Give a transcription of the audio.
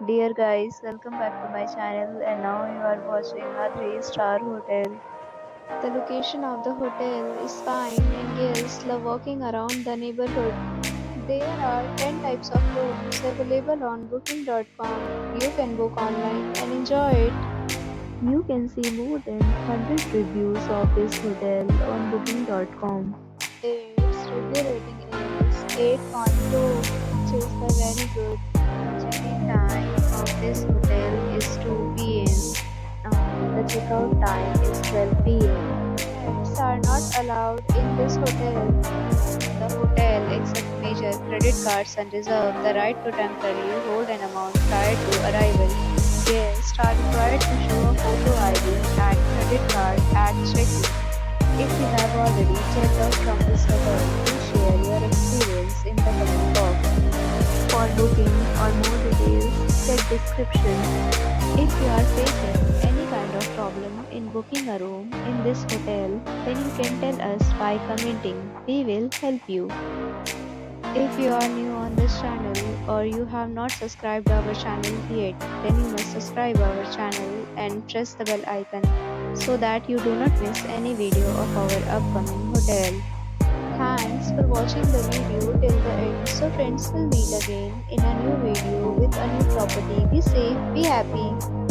Dear guys, welcome back to my channel and now you are watching a 3-star hotel. The location of the hotel is fine and guests love walking around the neighborhood. There are 10 types of rooms available on booking.com. You can book online and enjoy it. You can see more than 100 reviews of this hotel on booking.com. Its review rating is 8.2, which is the very good. Check-in time of this hotel is 2 p.m. The checkout time is 12 p.m. Pets are not allowed in this hotel. The hotel accepts major credit cards and reserves the right to temporarily hold an amount prior to arrival. Guests are required to show a photo ID and credit card at check-in. If you have already checked out from this hotel, please share your experience in the comment box. For booking or more details, check description. If you are facing any kind of problem in booking a room in this hotel, then you can tell us by commenting. We will help you. If you are new on this channel or you have not subscribed our channel yet, then you must subscribe our channel and press the bell icon so that you do not miss any video of our upcoming hotel. Thanks for watching the video till the end. So friends, will meet again in a new video with a new property. Be safe, be happy.